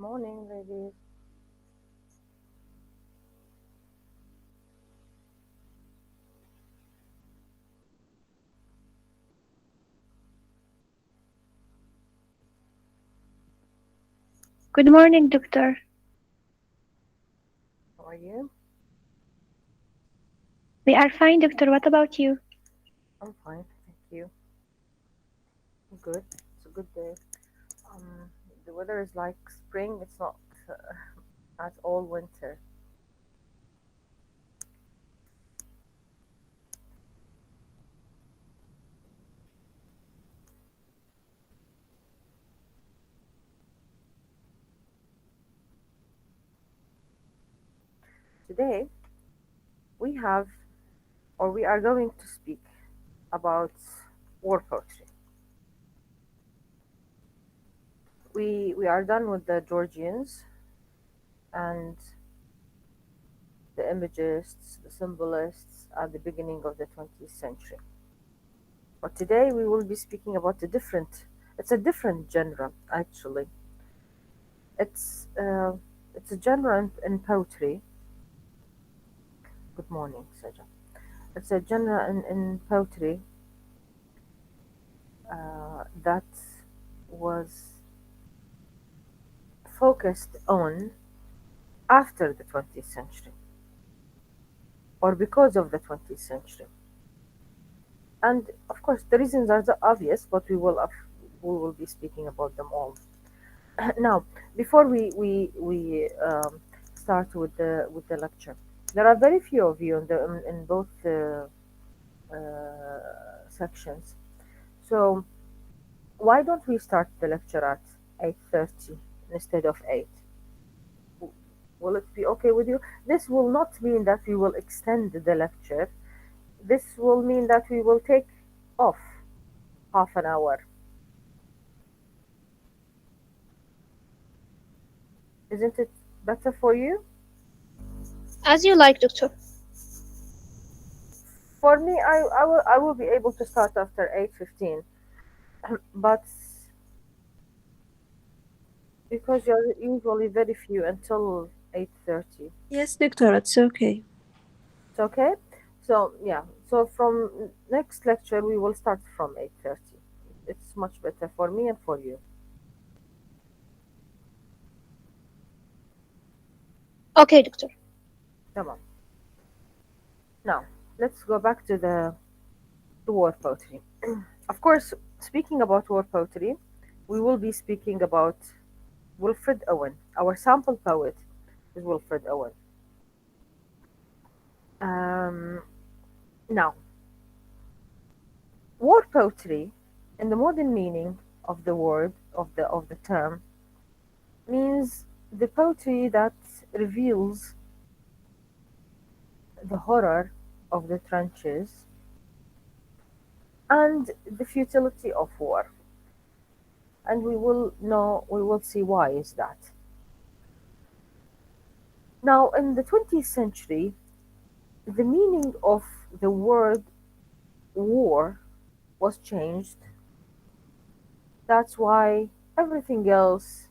Morning, ladies. Good morning, doctor. How are you? We are fine, doctor. What about you? I'm fine, thank you. I'm good. It's a good day. Um, the weather is like spring. It's not at all winter. Today we have, or we are going to speak about war poetry. We are done with the Georgians and the imagists, the symbolists at the beginning of the 20th century. But today we will be speaking about a different. It's a different genre actually. It's uh, it's a genre in poetry. Good morning, Saja. It's a genre in poetry that was focused on after the 20th century or because of the 20th century. And of course, the reasons are the obvious, but we will be speaking about them all. Now, before we start with the lecture, there are very few of you in both sections. So why don't we start the lecture at 8:30 instead of 8? Will it be okay with you? This will not mean that we will extend the lecture. This will mean that we will take off half an hour. Isn't it better for you? As you like, doctor. For me, I will be able to start after 8:15, but because you're usually very few until 8:30. Yes, doctor, it's okay. It's okay? So yeah, so from next lecture we will start from 8:30. It's much better for me and for you. Okay, doctor. Come on. Now, let's go back to war poetry. Of course, speaking about war poetry, we will be speaking about Wilfred Owen. Our sample poet is Wilfred Owen. Um, Now, war poetry, in the modern meaning of the word of the term, means the poetry that reveals the horror of the trenches and the futility of war. And we will see why is that. Now, in the 20th century, the meaning of the word war was changed. That's why everything else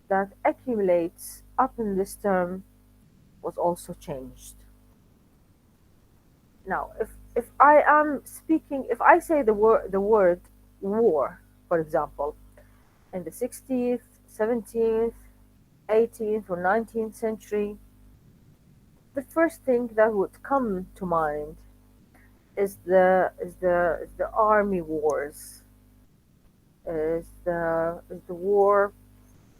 that accumulates up in this term was also changed. Now, if I am speaking, if I say the word war, for example, in the 16th, 17th, 18th, or 19th century, the first thing that would come to mind is the army wars, is the war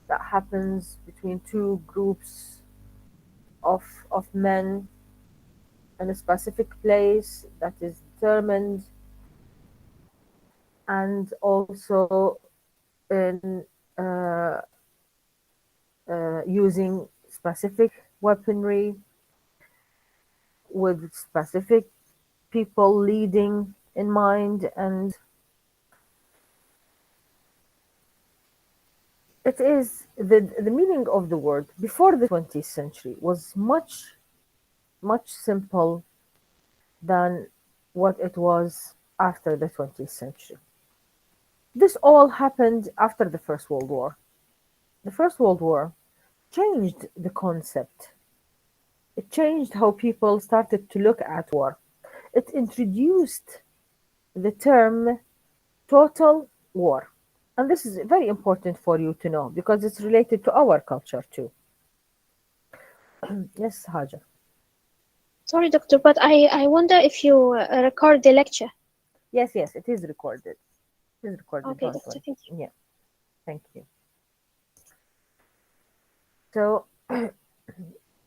that happens between two groups of men in a specific place that is determined, and also in using specific weaponry with specific people leading in mind, and it is the meaning of the word before the 20th century was much simple than what it was after the 20th century. This all happened after the First World War. The First World War changed the concept. It changed how people started to look at war. It introduced the term total war. And this is very important for you to know because it's related to our culture too. Yes, Hajar. Sorry, doctor, but I wonder if you record the lecture. Yes, yes, it is recorded. It is recorded, Okay, don't doctor, worry. thank you. Yeah, thank you. So,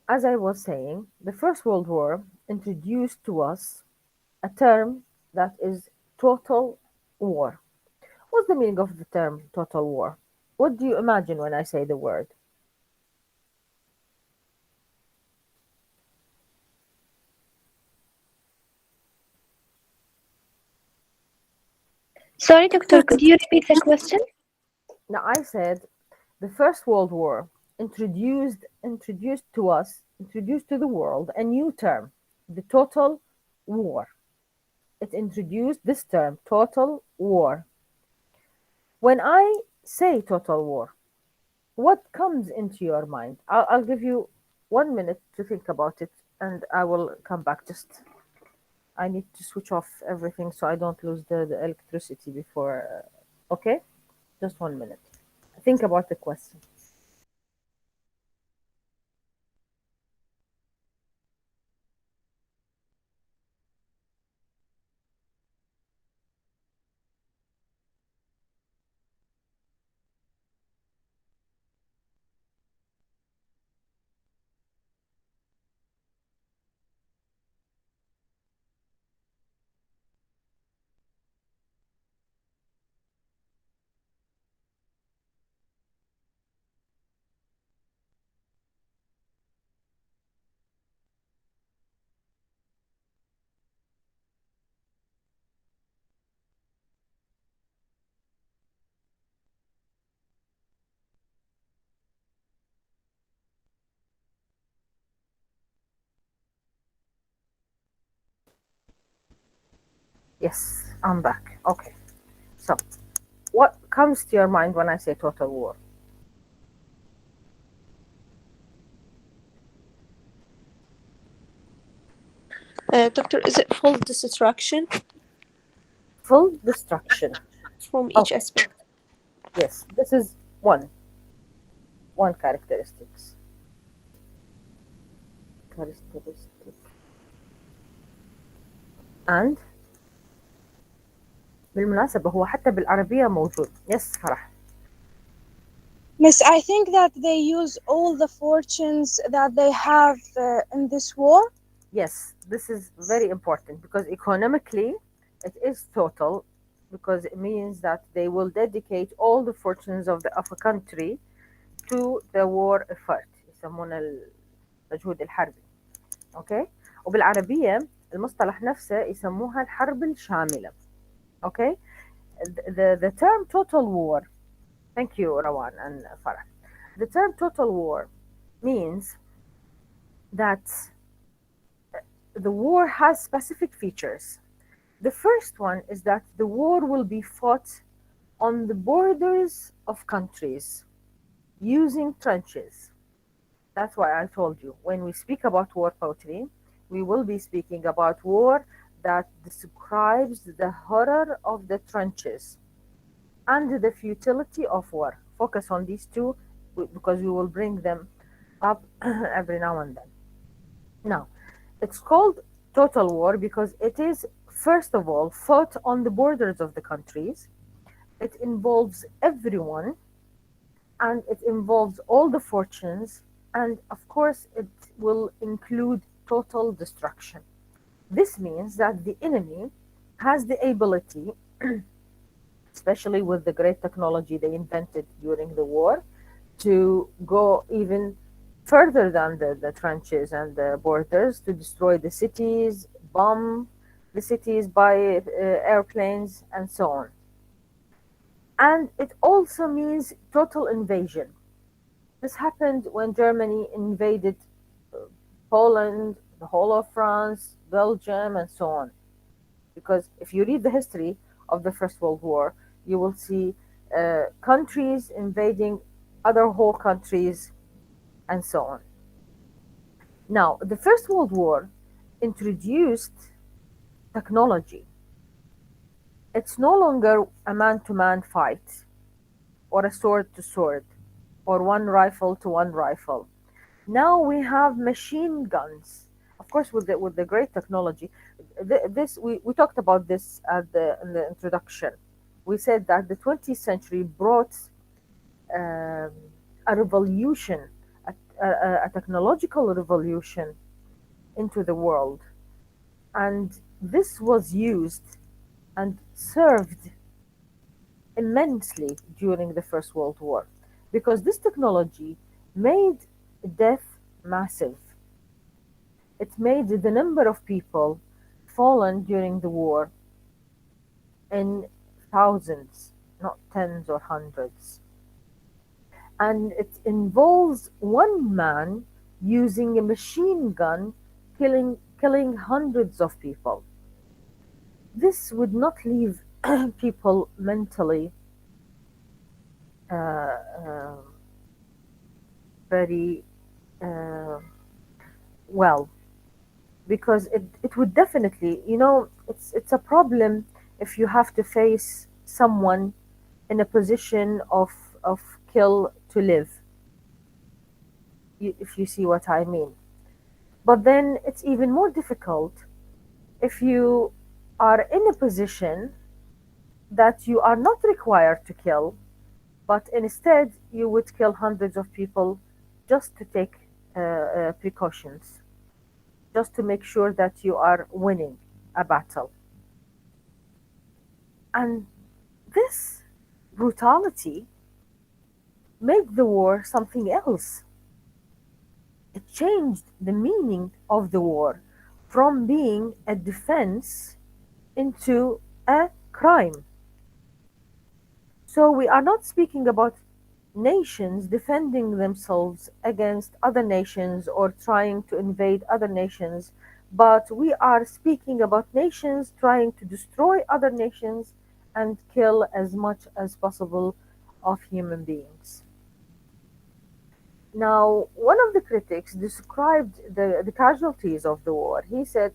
as I was saying, the First World War introduced to us a term that is total war. What's the meaning of the term total war? What do you imagine when I say the word? Sorry, doctor, could you repeat the question? Now, I said the First World War introduced to the world a new term, the total war. It introduced this term, total war. When I say total war, what comes into your mind? I'll give you 1 minute to think about it and I will come back. Just I need to switch off everything so I don't lose the electricity before. Okay? Just 1 minute. Think about the question. Yes, I'm back. Okay. So, what comes to your mind when I say total war? Doctor, is it full destruction Full destruction. from each Okay. aspect? Yes, this is one characteristics. Characteristic. And بالمناسبة هو حتى بالعربية موجود. Yes, فرح. Miss, I think that they use all the fortunes that they have in this war. Yes, this is very important because economically it is total because it means that they will dedicate all the fortunes of a country to the war effort يسمونه المجهود الحربي. اوكي وبالعربية المصطلح نفسه يسموها الحرب الشاملة. اوكي the term total war. Thank you Rawan and Farah. The term total war means that the war has specific features. The first one is that the war will be fought on the borders of countries using trenches. That's why I told you when we speak about war poetry, we will be speaking about war that describes the horror of the trenches and the futility of war. Focus on these two because we will bring them up every now and then. Now, it's called total war because it is, first of all, fought on the borders of the countries. It involves everyone and it involves all the fortunes, and of course, it will include total destruction. This means that the enemy has the ability, especially with the great technology they invented during the war, to go even further than the trenches and the borders to destroy the cities, bomb the cities by airplanes, and so on. And it also means total invasion. This happened when Germany invaded Poland, the whole of France, Belgium, and so on. Because if you read the history of the First World War, you will see countries invading other whole countries, and so on. Now, the First World War introduced technology. It's no longer a man to man fight, or a sword to sword, or one rifle to one rifle. Now we have machine guns. Of course, with the great technology, this we talked about this at in the introduction. We said that the 20th century brought um, a revolution, a technological revolution into the world, and this was used and served immensely during the First World War because this technology made death massive. It made the number of people fallen during the war in thousands, not tens or hundreds. And it involves one man using a machine gun killing hundreds of people. This would not leave people mentally uh, very uh, well, because it would definitely, it's a problem if you have to face someone in a position of kill to live, if you see what I mean. But then it's even more difficult if you are in a position that you are not required to kill, but instead you would kill hundreds of people just to take precautions, just to make sure that you are winning a battle. And this brutality made the war something else. It changed the meaning of the war from being a defense into a crime. So we are not speaking about nations defending themselves against other nations or trying to invade other nations, but we are speaking about nations trying to destroy other nations and kill as much as possible of human beings. Now, one of the critics described the casualties of the war. He said,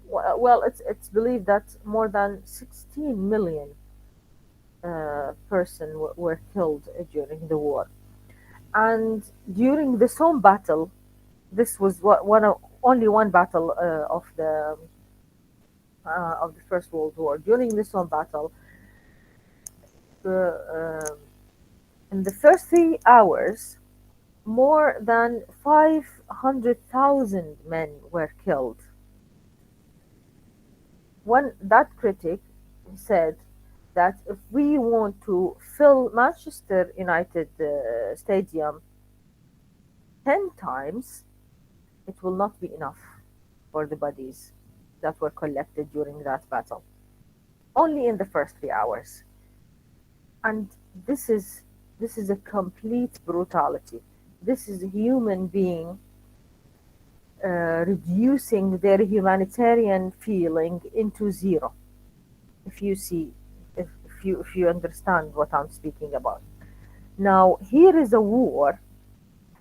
well, it's believed that more than 16 million person were killed during the war. And during the Somme battle, this was only one battle of the First World War. During the Somme battle, uh, in the first 3 hours, more than 500,000 men were killed. One that critic said that if we want to fill Manchester United Stadium 10 times, it will not be enough for the bodies that were collected during that battle. Only in the first 3 hours. And this is a complete brutality. This is a human being reducing their humanitarian feeling into zero. If you see, if you understand what I'm speaking about. Now, here is a war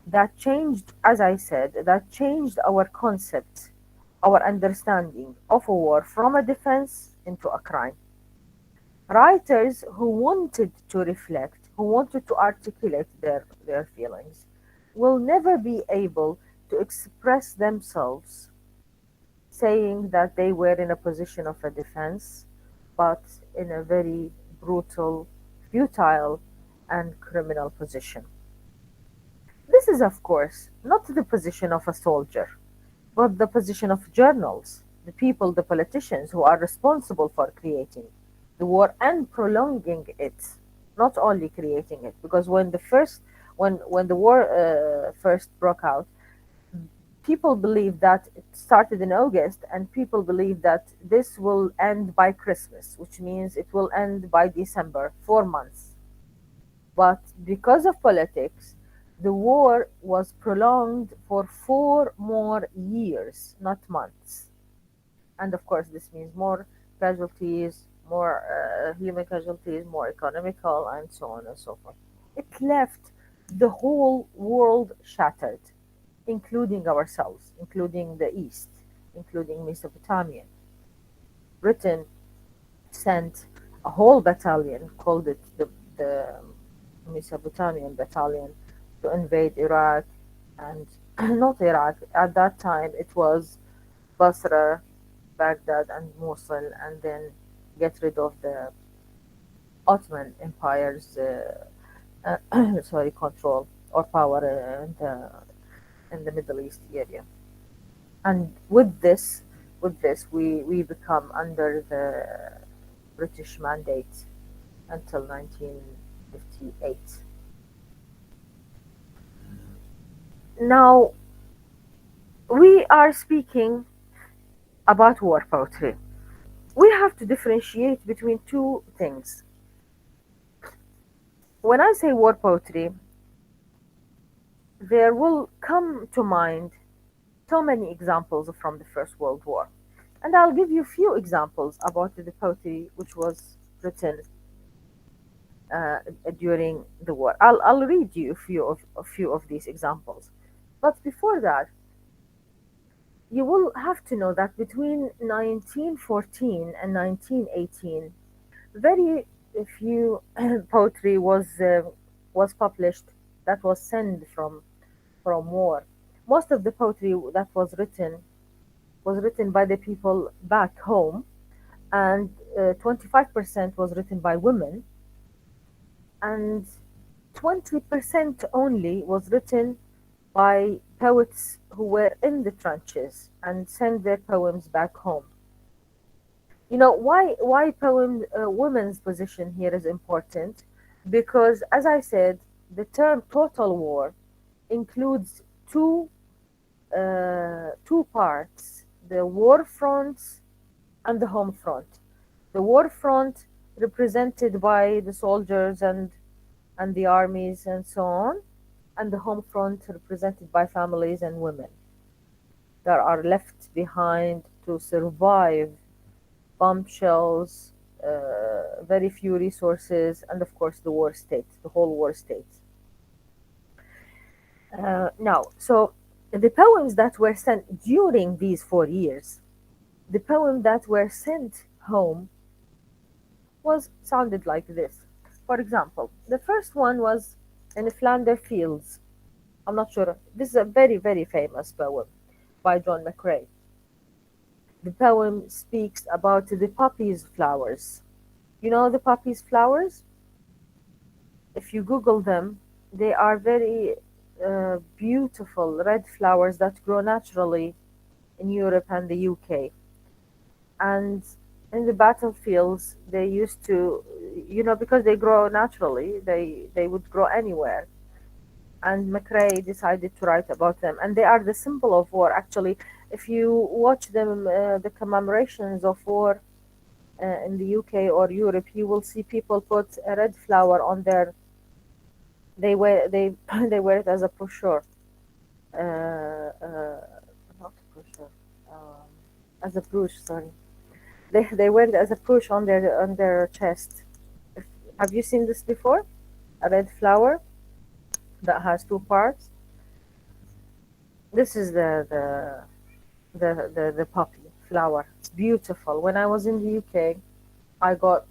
that changed, as I said, that changed our concept, our understanding of a war from a defense into a crime. Writers who wanted to reflect, who wanted to articulate their feelings, will never be able to express themselves saying that they were in a position of a defense, but in a very brutal, futile, and criminal position. This is, of course, not the position of a soldier, but the position of journals, the people, the politicians who are responsible for creating the war and prolonging it, not only creating it. Because when the war first broke out, people believe that it started in August, and people believe that this will end by Christmas, which means it will end by December, 4 months. But because of politics, the war was prolonged for 4 more years, not months. And of course, this means more casualties, more human casualties, more economical, and so on and so forth. It left the whole world shattered, including ourselves, including the East, including Mesopotamia. Britain sent a whole battalion, called it the Mesopotamian battalion, to invade Iraq and not Iraq. At that time, it was Basra, Baghdad, and Mosul, and then get rid of the Ottoman Empire's sorry, control or power in the Middle East area. And with this, we become under the British mandate until 1958. Now we are speaking about war poetry. We have to differentiate between two things. When I say war poetry, there will come to mind so many examples from the First World War. And I'll give you a few examples about the poetry which was written during the war. I'll read you a few of these examples. But before that, you will have to know that between 1914 and 1918, very few poetry was published that was sent from war. Most of the poetry that was written by the people back home, and 25% was written by women, and 20% only was written by poets who were in the trenches and sent their poems back home. You know why poem women's position here is important? Because, as I said, the term total war includes two parts: the war front and the home front. The war front represented by the soldiers and the armies and so on, and the home front represented by families and women that are left behind to survive bombshells, very few resources, and of course the war state, the whole war state. Now, so the poems that were sent during these 4 years, the poem that were sent home was sounded like this. For example, the first one was in the Flanders Fields. I'm not sure. This is a very, very famous poem by John McCrae. The poem speaks about the poppies flowers. You know the poppies flowers? If you Google them, they are very beautiful red flowers that grow naturally in Europe and the UK. And in the battlefields, they used to, because they grow naturally, they would grow anywhere. And McRae decided to write about them, and they are the symbol of war. Actually, if you watch them, the commemorations of war in the UK or Europe, you will see people put a red flower on their. They wear they they wear it as a brochure, not a brochure, as a brooch. Sorry, they wear it as a brooch on their chest. If, have you seen this before? A red flower that has two parts. This is the poppy flower. It's beautiful. When I was in the UK, I got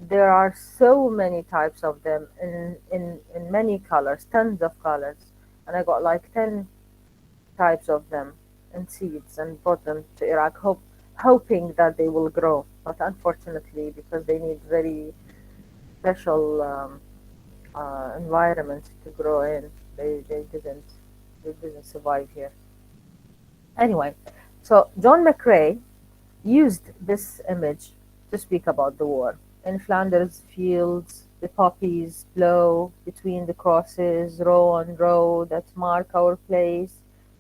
there are so many types of them in many colors, tons of colors, and I got like 10 types of them in seeds and brought them to Iraq, hoping that they will grow. But unfortunately, because they need very special environment to grow in, they didn't survive here. Anyway, so John McCrae used this image to speak about the war. In Flanders fields, the poppies blow between the crosses, row on row that mark our place,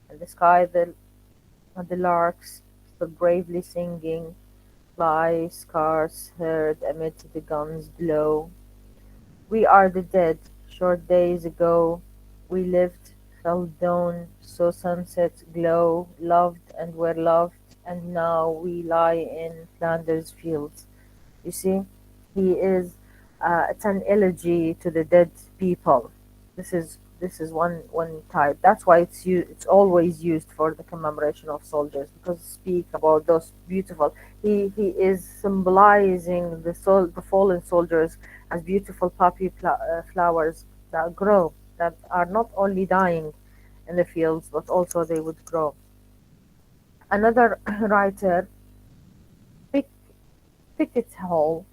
and the sky and the larks still bravely singing, fly scarce heard amid the guns blow. We are the dead, short days ago. We lived, felt dawn, saw sunset glow, loved and were loved, and now we lie in Flanders fields. You see, it's an elegy to the dead people. This is one type. That's why it's always used for the commemoration of soldiers, because speak about those beautiful. He is symbolizing the fallen soldiers as beautiful flowers that grow, that are not only dying in the fields, but also they would grow. Another writer, Pick, Pickett Hall,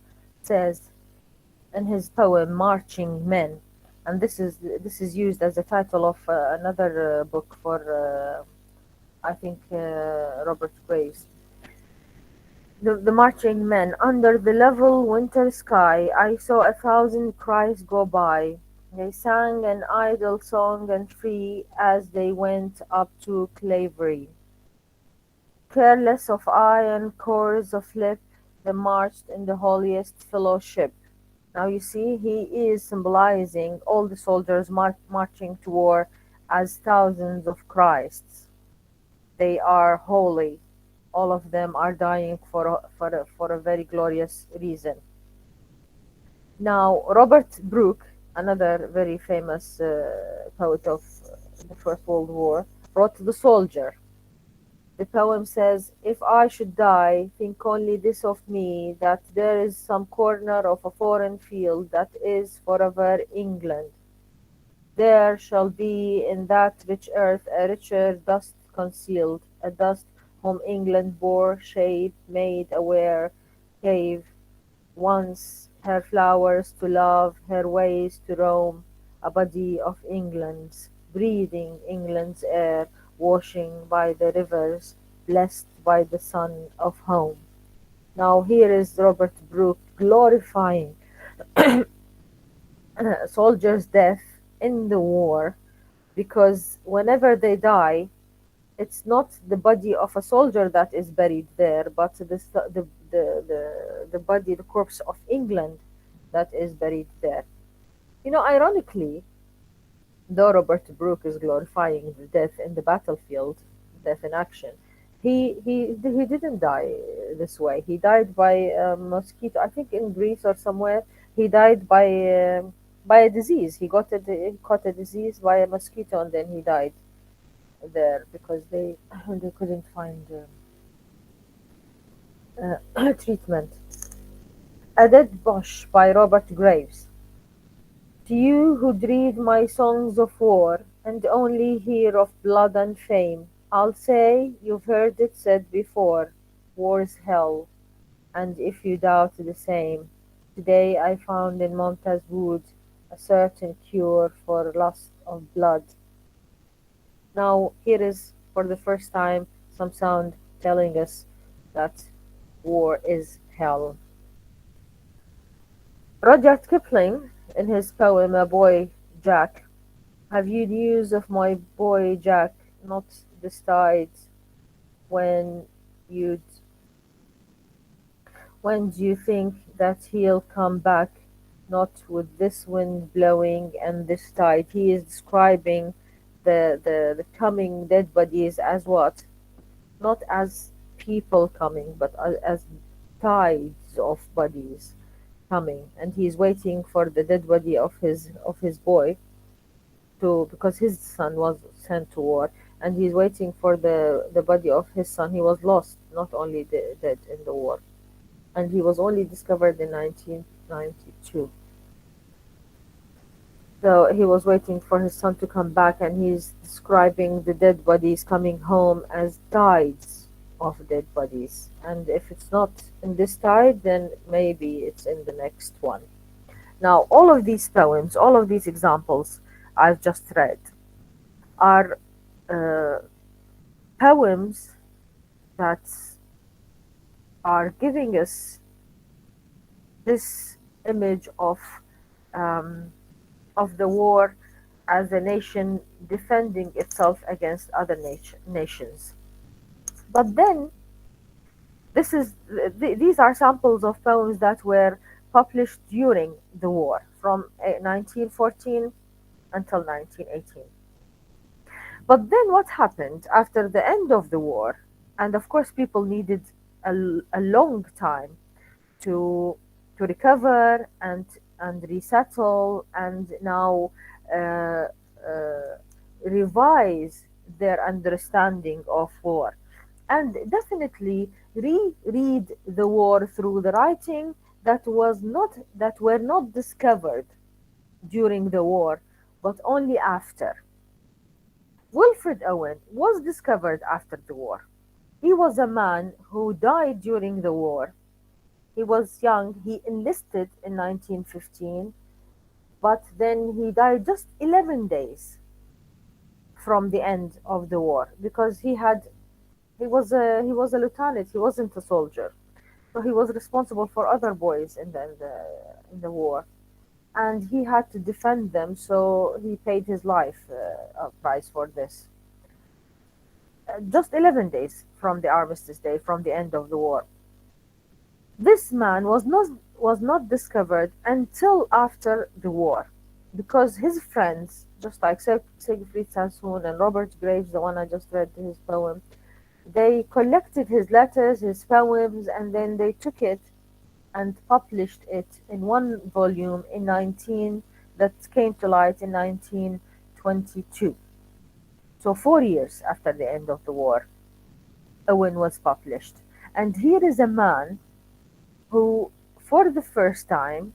says in his poem "Marching Men," and this is used as the title of another book for I think Robert Graves. The marching men under the level winter sky, I saw 1,000 cries go by. They sang an idle song and free as they went up to Clavery. Careless of eye and coarse of lip, they marched in the holiest fellowship. Now you see, he is symbolizing all the soldiers marching to war as thousands of Christs. They are holy. All of them are dying for a very glorious reason. Now, Robert Brooke, another very famous poet of the First World War, wrote The Soldier. The poem says, "If I should die, think only this of me, that there is some corner of a foreign field that is forever England. There shall be in that rich earth a richer dust concealed, a dust whom England bore, shape, made, aware, gave once her flowers to love, her ways to roam, a body of England's, breathing England's air, washing by the rivers, blessed by the sun of home." Now here is Robert Brooke glorifying soldiers' death in the war, because whenever they die, it's not the body of a soldier that is buried there, but the body, the corpse of England that is buried there. Ironically, though Robert Brooke is glorifying the death in the battlefield, death in action, he didn't die this way. He died by a mosquito, I think in Greece or somewhere. He died by a disease. He caught a disease by a mosquito, and then he died there because they couldn't find treatment. A Dead Bush by Robert Graves. To you who dread my songs of war, and only hear of blood and fame, I'll say you've heard it said before, war's hell, and if you doubt the same, today I found in Momta's wood a certain cure for lust of blood. Now here is, for the first time, some sound telling us that war is hell. Rudyard Kipling, in his poem "A Boy Jack," "Have you news of my boy Jack, not this tide, when you'd when do you think that he'll come back, not with this wind blowing and this tide?" He is describing the coming dead bodies as what? Not as people coming, but as tides of bodies coming, and he's waiting for the dead body of his boy, to because his son was sent to war, and he's waiting for the body of his son. He was lost, not only dead in the war, and he was only discovered in 1992. So he was waiting for his son to come back, and he's describing the dead bodies coming home as tides of dead bodies. And if it's not in this tide, then maybe it's in the next one. Now, all of these poems, all of these examples I've just read, are uh, poems that are giving us this image um, of the war as a nation defending itself against other nations. But then, these are samples of poems that were published during the war, from 1914 until 1918. But then what happened after the end of the war? And of course, people needed a long time to recover and resettle, and now uh, uh, revise their understanding of war, and definitely reread the war through the writing that were not discovered during the war, but only after. Wilfred Owen was discovered after the war. He was a man who died during the war. He was young. He enlisted in 1915, but then he died just 11 days from the end of the war because he was a lieutenant. He wasn't a soldier, so he was responsible for other boys in the war, and he had to defend them. So he paid his life price for this. Just 11 days from the armistice day, from the end of the war. This man was not discovered until after the war, because his friends, just like Siegfried Sassoon and Robert Graves, the one I just read his poem, they collected his letters, his poems, and then they took it and published it in one volume in 19 that came to light in 1922. So 4 years after the end of the war, Owen was published. And here is a man who, for the first time,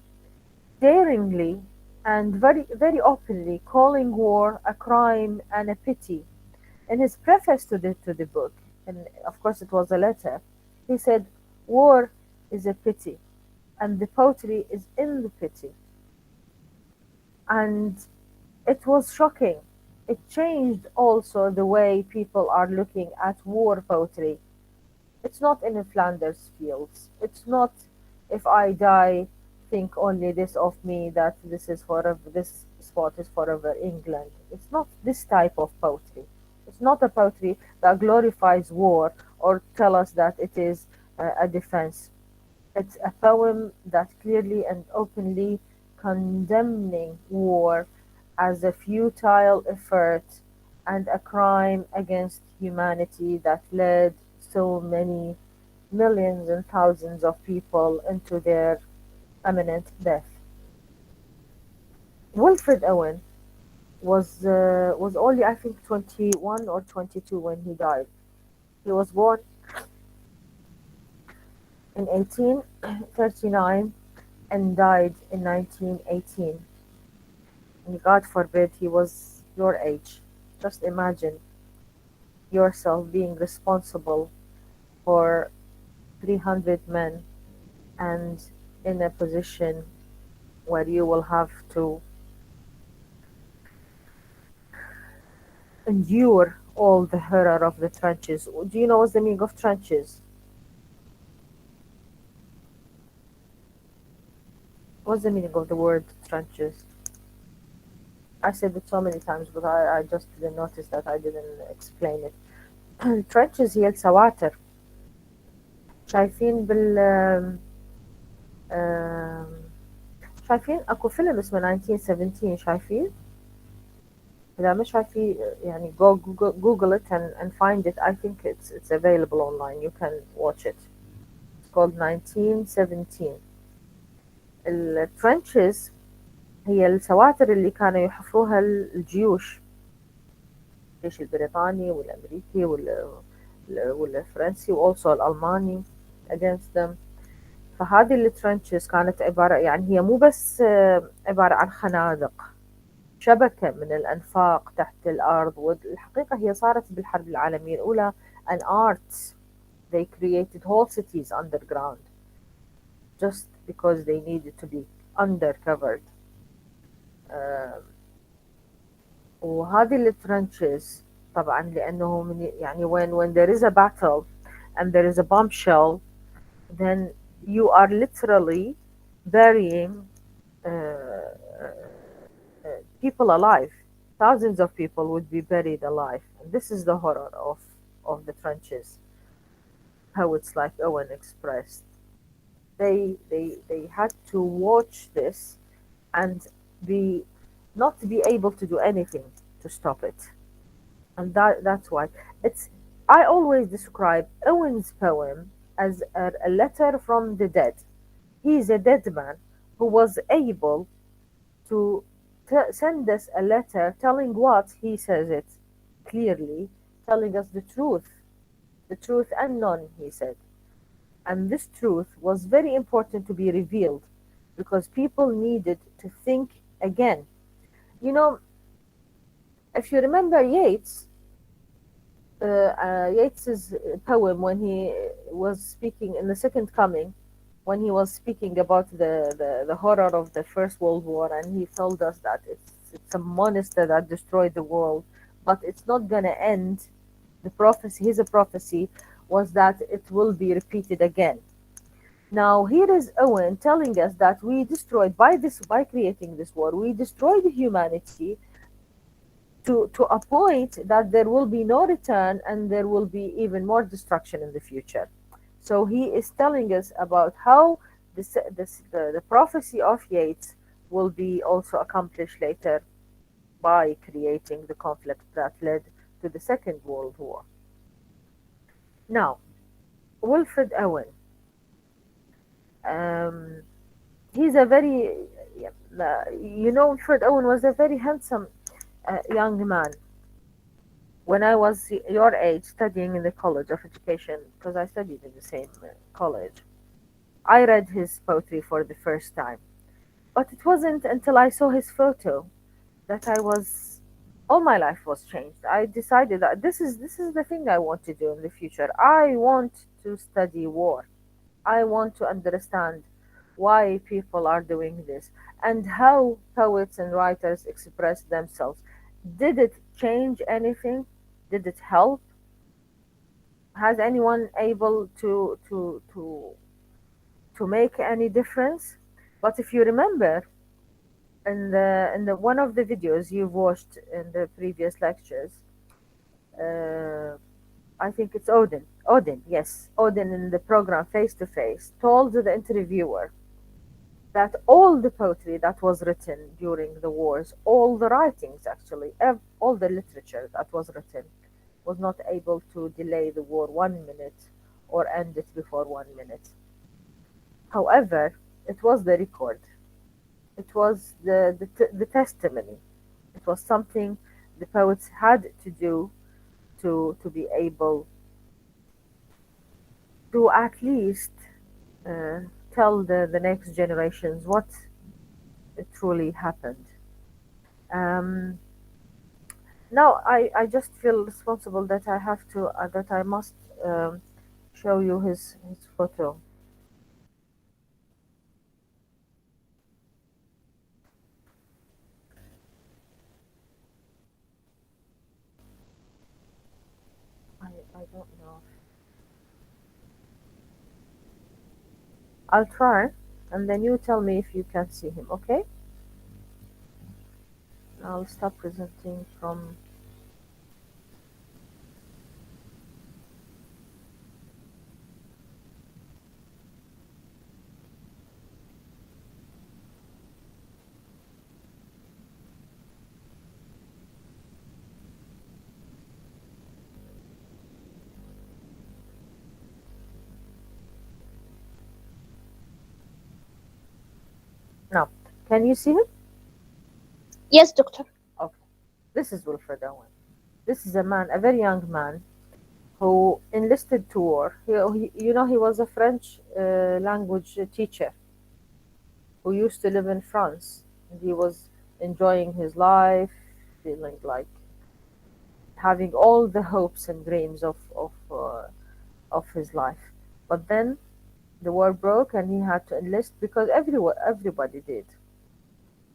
daringly and very, very openly calling war a crime and a pity. In his preface to the book, and of course it was a letter, he said, "War is a pity, and the poetry is in the pity." And it was shocking. It changed also the way people are looking at war poetry. It's not in the Flanders fields. It's not, if I die, think only this of me, that this is forever, this spot is forever England. It's not this type of poetry. It's not a poetry that glorifies war or tell us that it is a defense. It's a poem that clearly and openly condemning war as a futile effort and a crime against humanity that led so many millions and thousands of people into their imminent death. Wilfred Owen was only, I think, 21 or 22 when he died. He was born in 1839 and died in 1918. And God forbid he was your age. Just imagine yourself being responsible for 300 men and in a position where you will have to endure all the horror of the trenches. Do you know what's the meaning of trenches? What's the meaning of the word trenches? I said it so many times, but I just didn't notice that I didn't explain it. trenches هي السواتر. شايفين بال آم، شايفين اكو فيلم اسمه 1917 شايفين؟ إذا مش عارفين يعني go Google it and find it. I think it's available online. You can watch it. It's called 1917. الترنشز هي السواتر اللي كانوا يحفروها الجيوش، الجيش البريطاني والأمريكي والفرنسي وألسو الألماني against them. فهذه الترنشز كانت عبارة، يعني هي مو بس عبارة عن خنادق، شبكة من الأنفاق تحت الأرض. والحقيقة هي صارت بالحرب العالمية الأولى an art. They created whole cities underground just because they needed to be undercovered. وهذه الترنشز طبعا لأنه يعني when there is a battle and there is a bombshell, then you are literally burying people alive. Thousands of people would be buried alive. And this is the horror of the trenches, how it's like Owen expressed. They had to watch this and be not be able to do anything to stop it. And that's why it's I always describe Owen's poem as a letter from the dead. He is a dead man who was able to send us a letter telling what he says it clearly, telling us the truth and none, he said. And this truth was very important to be revealed because people needed to think again. You know, if you remember Yeats's poem when he was speaking in the Second Coming, when he was speaking about the horror of the First World War, and he told us that it's a monster that destroyed the world, but it's not gonna end. The prophecy, his prophecy, was that it will be repeated again. Now here is Owen telling us that we destroyed by creating this war, we destroyed humanity to a point that there will be no return and there will be even more destruction in the future. So he is telling us about how the prophecy of Yeats will be also accomplished later by creating the conflict that led to the Second World War. Now, Wilfred Owen, um, he's a very, Wilfred Owen was a very handsome young man when I was your age studying in the College of Education, because I studied in the same college. I read his poetry for the first time. But it wasn't until I saw his photo that all my life was changed. I decided that this is the thing I want to do in the future. I want to study war. I want to understand why people are doing this and how poets and writers express themselves. Did it change anything? Did it help? Has anyone able to make any difference? But if you remember in the one of the videos you've watched in the previous lectures, uh, I think it's Odin, yes, Odin in the program Face to Face told the interviewer that all the poetry that was written during the wars, all the writings actually, all the literature that was written, was not able to delay the war 1 minute or end it before 1 minute. However, it was the record, it was the testimony, it was something the poets had to do to be able to at least uh, tell the next generations what truly happened. Um, Now I just feel responsible that I have to that I must show you his photo. I don't know. I'll try, and then you tell me if you can see him. Okay? I'll stop presenting from. Now, can you see him? Yes, doctor. Okay. This is Wilfred Owen. This is a man, a very young man, who enlisted to war. He was a French language teacher who used to live in France. And he was enjoying his life, feeling like having all the hopes and dreams of his life. But then the war broke, and he had to enlist because everybody did.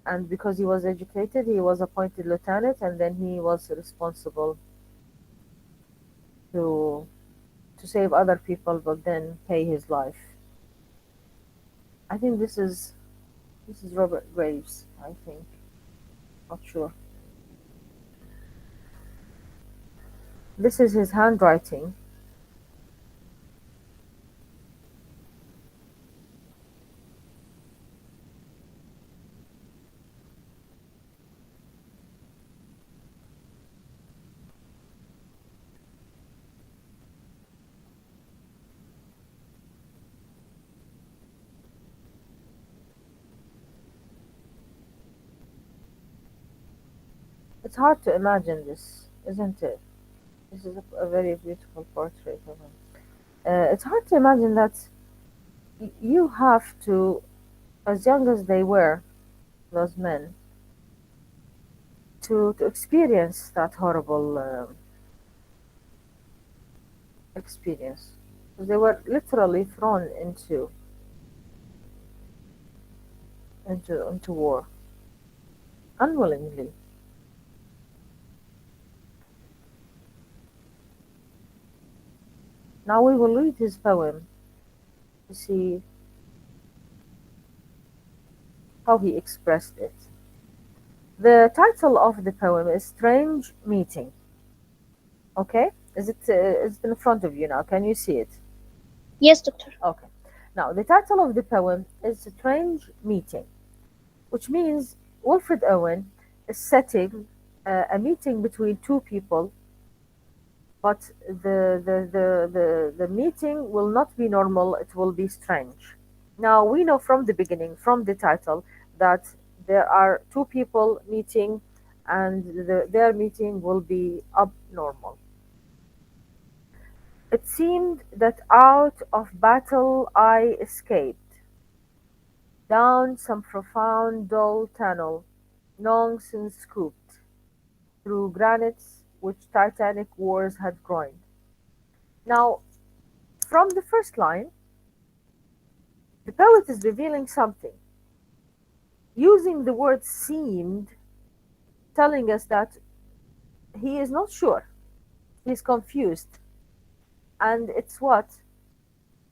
And because he was educated, he was appointed lieutenant, and then he was responsible to to save other people, but then pay his life. I think this is Robert Graves. I think, not sure. This is his handwriting. It's hard to imagine this, isn't it? This is a very beautiful portrait of him. It's hard to imagine that you have to, as young as they were, those men, to experience that horrible experience. They were literally thrown into war unwillingly. Now we will read his poem to see how he expressed it. The title of the poem is Strange Meeting. Okay? Is it in front of you now? Can you see it? Yes, doctor. Okay. Now, the title of the poem is Strange Meeting, which means Wilfred Owen is setting a meeting between two people, but the meeting will not be normal, it will be strange. Now, we know from the beginning, from the title, that there are two people meeting and their meeting will be abnormal. It seemed that out of battle I escaped, down some profound dull tunnel, long since scooped, through granites which titanic wars had groined. Now, from the first line, the poet is revealing something, using the word seemed, telling us that he is not sure, he's confused, and it's what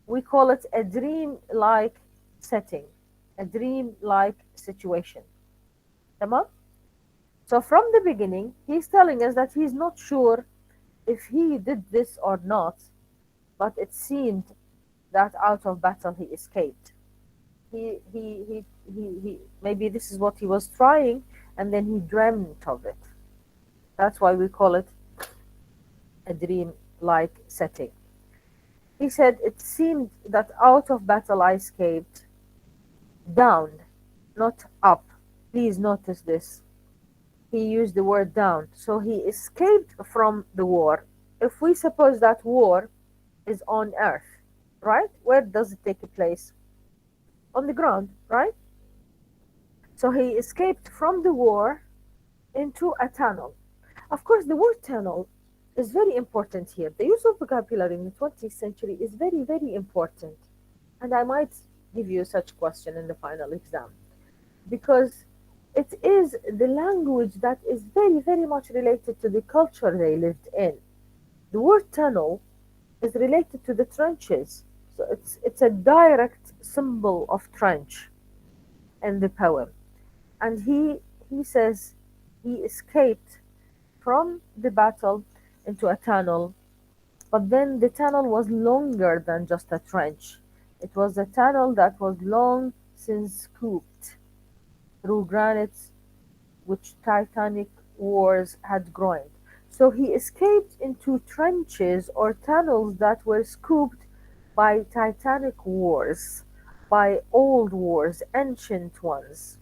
we call it a dream-like setting, a dream-like situation. Tamam? So from the beginning, he's telling us that he's not sure if he did this or not, but it seemed that out of battle he escaped. He maybe this is what he was trying, and then he dreamt of it. That's why we call it a dream-like setting. He said, it seemed that out of battle I escaped, down, not up. Please notice this. He used the word down. So he escaped from the war. If we suppose that war is on earth, right? Where does it take place? On the ground, right? So he escaped from the war into a tunnel. Of course, the word tunnel is very important here. The use of vocabulary in the 20th century is very, very important. And I might give you such question in the final exam because it is the language that is very, very much related to the culture they lived in. The word tunnel is related to the trenches. So it's a direct symbol of trench in the poem. And he says he escaped from the battle into a tunnel, but then the tunnel was longer than just a trench. It was a tunnel that was long since scooped through granites which titanic wars had groined. So he escaped into trenches or tunnels that were scooped by titanic wars, by old wars, ancient ones,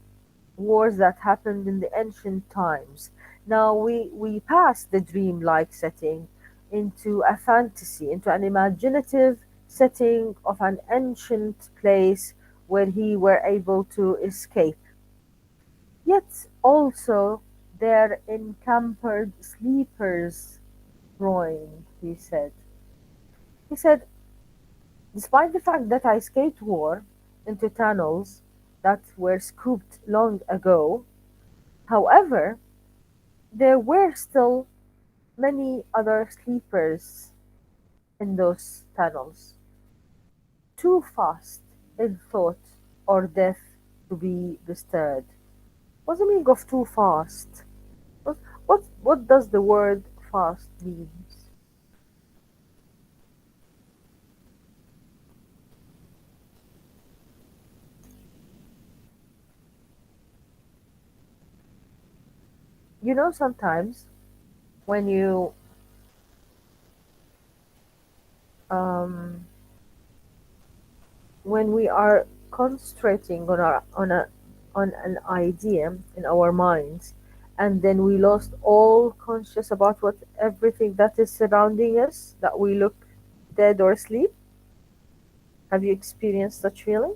wars that happened in the ancient times. Now we pass the dream-like setting into a fantasy, into an imaginative setting of an ancient place where he were able to escape. Yet also there encampered sleepers groaned, he said. He said, despite the fact that I escaped war into tunnels that were scooped long ago, however, there were still many other sleepers in those tunnels, too fast in thought or death to be bestirred. What's the meaning of too fast? What does the word fast mean? You know, sometimes when you um, when we are concentrating on an idea in our minds, and then we lost all conscious about what everything that is surrounding us, that we look dead or asleep. Have you experienced such feeling?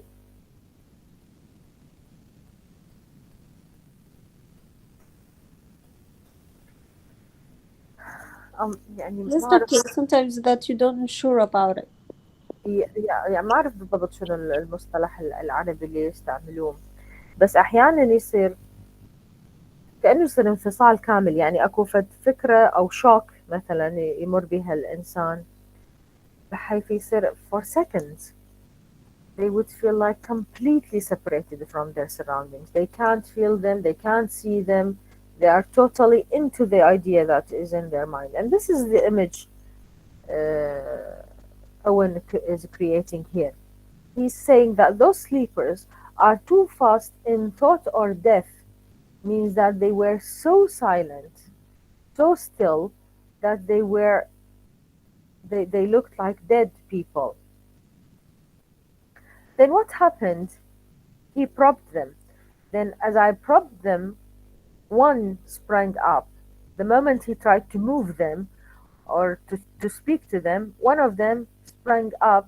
يعني Yes, ما أعرف. doctor. Sometimes that you don't sure about it. يعني ما أعرف بالضبط شنو المصطلح العربي اللي يستعملوه، بس أحيانا يصير كأنه يصير انفصال كامل، يعني أكو فكرة أو شوك مثلا يمر بها الإنسان، بحيث يصير for seconds they would feel like completely separated from their surroundings. They can't feel them, they can't see them, they are totally into the idea that is in their mind. And this is the image Owen is creating here. He's saying that those sleepers are too fast in thought or death, means that they were so silent, so still, that they looked like dead people. Then what happened? He probed them. Then as I probed them, one sprang up. The moment he tried to move them or to speak to them, one of them sprang up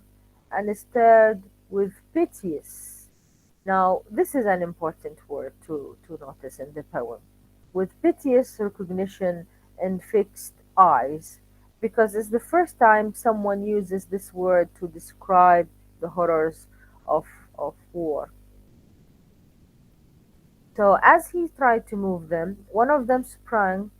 and stared with piteous. Now, this is an important word to notice in the poem. With piteous recognition and fixed eyes, because it's the first time someone uses this word to describe the horrors of, of war. So as he tried to move them, one of them sprang,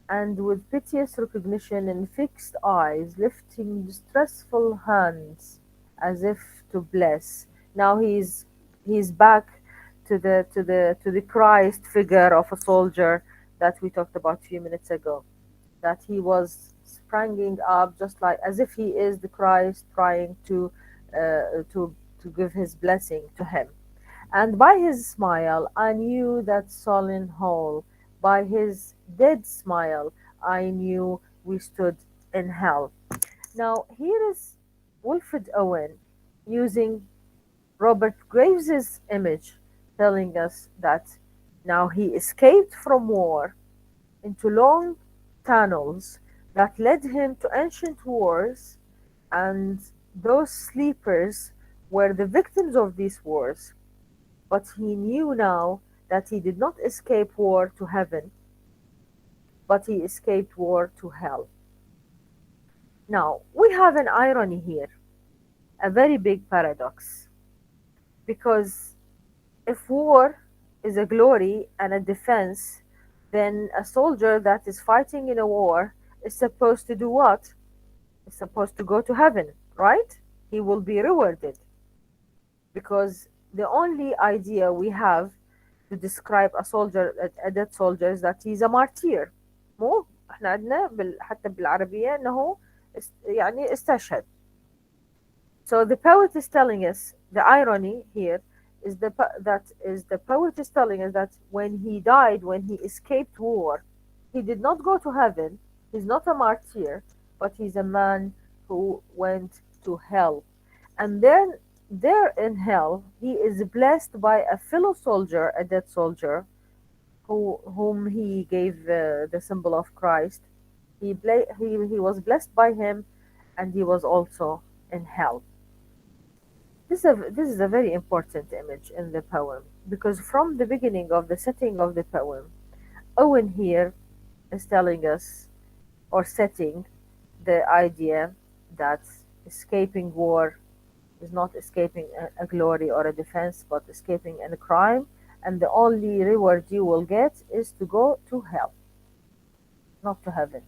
and with piteous recognition and fixed eyes, lifting distressful hands as if to bless. Now he's back to the Christ figure of a soldier that we talked about a few minutes ago. That he was springing up just like as if he is the Christ, trying to give his blessing to him. And by his smile I knew that sullen hole. By his dead smile I knew we stood in hell. Now here is Wilfred Owen using Robert Graves's image, telling us that now he escaped from war into long tunnels that led him to ancient wars, and those sleepers were the victims of these wars. But he knew now that he did not escape war to heaven, but he escaped war to hell. Now, we have an irony here, a very big paradox, because if war is a glory and a defense, then a soldier that is fighting in a war is supposed to do what? Is supposed to go to heaven, right? He will be rewarded, because the only idea we have to describe a soldier, a dead soldier, is that he's a martyr. مو احنا عندنا حتى بالعربية انه يعني استشهد. So the poet is telling us, the irony here is the poet is telling us that when he died, when he escaped war, he did not go to heaven. He's not a martyr, but he's a man who went to hell. And then there in hell, he is blessed by a fellow soldier, a dead soldier, whom he gave the symbol of Christ. He was blessed by him, and he was also in hell. This is a very important image in the poem, because from the beginning of the setting of the poem, Owen here is telling us, or setting the idea that escaping war is not escaping a glory or a defense, but escaping a crime, and the only reward you will get is to go to hell, not to heaven,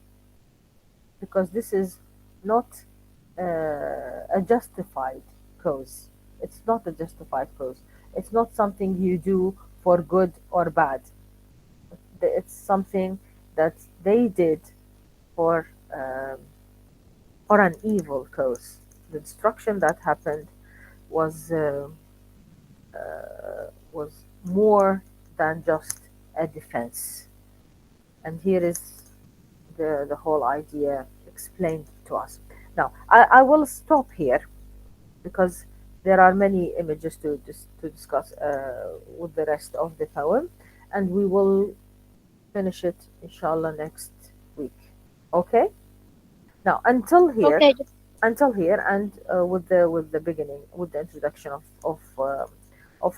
because this is not a justified cause. It's not a justified cause. It's not something you do for good or bad. It's something that they did for for an evil cause. The destruction that happened was was more than just a defense. And here is the whole idea explained to us. Now, I will stop here because there are many images to discuss with the rest of the poem, and we will Finish it, inshallah, next week. Okay? Now, Okay. until here, and with the beginning, with the introduction of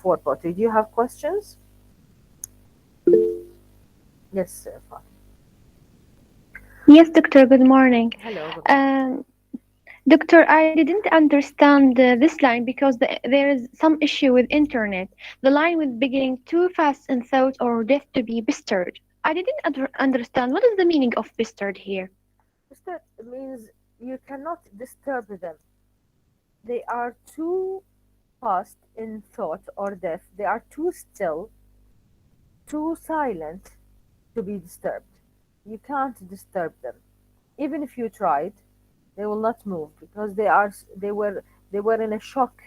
word pottery. Do you have questions? Yes, Fatima. Yes, doctor, good morning. Hello, good morning. Um, Doctor, I didn't understand this line because there is some issue with internet. The line with beginning too fast in thought or death to be bestirred. I didn't understand what is the meaning of bestirred here. Mister, it means you cannot disturb them. They are too fast in thought or deaf. They are too still, too silent to be disturbed. You can't disturb them. Even if you tried, they will not move because they were in a shock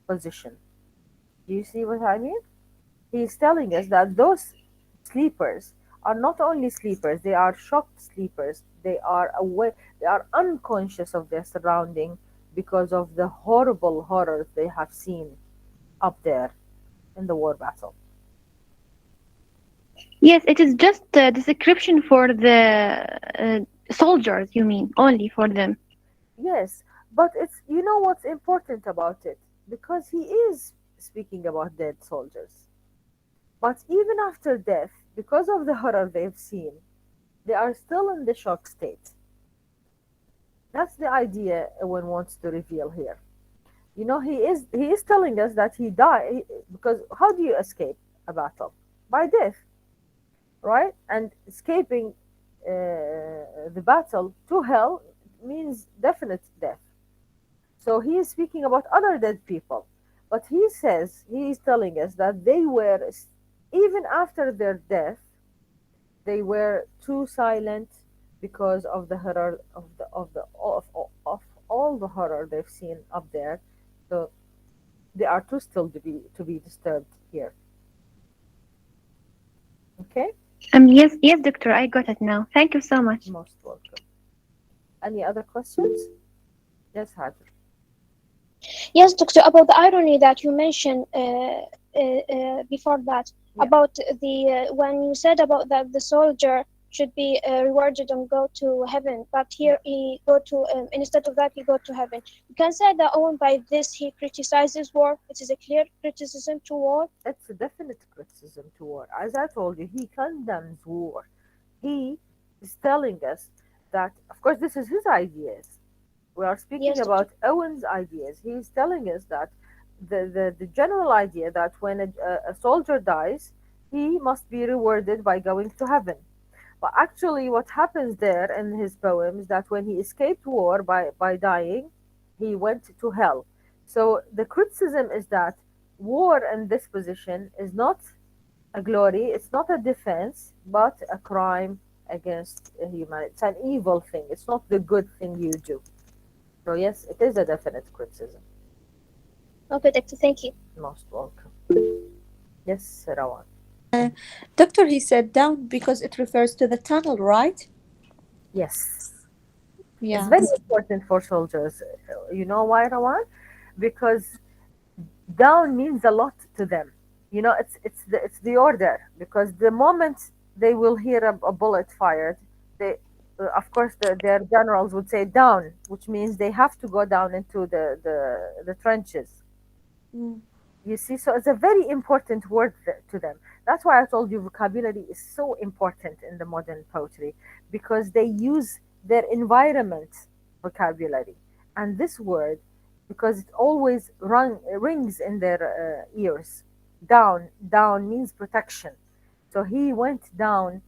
position. Do you see what I mean? He is telling us that those sleepers are not only sleepers, they are shocked sleepers. They are aware, they are unconscious of their surrounding because of the horrible horrors they have seen up there in the war battle. Yes, it is just a description for the soldiers, you mean, only for them. Yes, but it's, you know what's important about it? Because he is speaking about dead soldiers. But even after death, because of the horror they've seen, they are still in the shock state. That's the idea Owen wants to reveal here. You know, he is telling us that he died because how do you escape a battle? By death, right? And escaping the battle to hell means definite death. So he is speaking about other dead people, but he is telling us that they were, even after their death, they were too silent because of the horror of all the horror they've seen up there. So they are too still to be disturbed here. Okay, Yes, yes, doctor, I got it now. Thank you so much. most welcome. Any other questions? Yes, Hajar. Yes, doctor, about the irony that you mentioned before that, Yeah, about the when you said about that the soldier should be rewarded and go to heaven, but yeah. here he go to instead of that he go to heaven. You can say that Owen by this he criticizes war. It is a clear criticism to war. It's a definite criticism to war. As I told you, he condemns war. He is telling us that, of course, this is his ideas. We are speaking Yes, doctor. about Owen's ideas. He is telling us that the general idea that when a soldier dies, he must be rewarded by going to heaven. But actually, what happens there in his poem is that when he escaped war by dying, he went to hell. So the criticism is that war in this position is not a glory, it's not a defense, but a crime against humanity. It's an evil thing. It's not the good thing you do. So yes, it is a definite criticism. Okay, doctor. Thank you. Most welcome. Yes, Rawan. Uh, Doctor, he said down because it refers to the tunnel, right? Yes. It's Yeah. very important for soldiers. You know why, Rawan? Because down means a lot to them. You know, it's the order. Because the moment they will hear a bullet fired, they of course their generals would say down, which means they have to go down into the trenches. Mm. You see, so it's a very important word to them. That's why I told you vocabulary is so important in the modern poetry because they use their environment vocabulary. And this word, because it always rings in their ears, down, down means protection. So he went down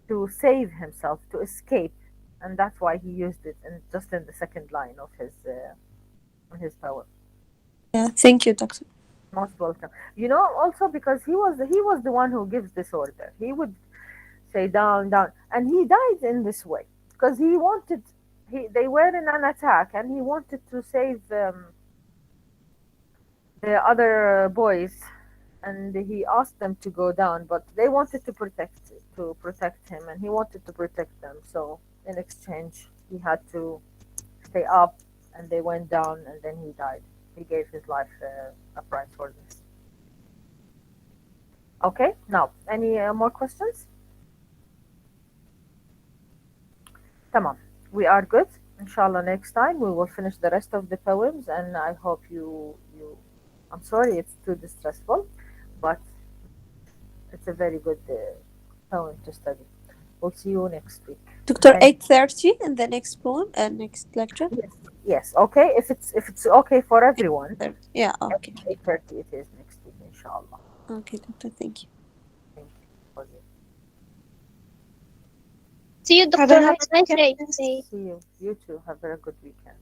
to save himself, to escape. And that's why he used it just in the second line of his poem. Yeah. Thank you, Doctor. Most welcome. You know, also because he was the one who gives this order. He would say down, down, and he died in this way because he wanted. They were in an attack, and he wanted to save the other boys, and he asked them to go down, but they wanted to protect him, and he wanted to protect them. So in exchange, he had to stay up, and they went down, and then he died. He gave his life a price for this. Okay, now, any more questions? Tamam. We are good. Inshallah, next time we will finish the rest of the poems, and I hope you. I'm sorry it's too distressful, but it's a very good poem to study. We'll see you next week. Dr. Thank 8:30 in the next poem and next lecture. you. Yes, yes. Okay. If it's okay for everyone, 8:30. Yeah, okay. 8:30 it is next week, inshallah. Okay, doctor, thank you. Thank you. Fawzi. See you, Have a doctor. Have nice a nice weekend. day. See you. You too. Have a very good weekend.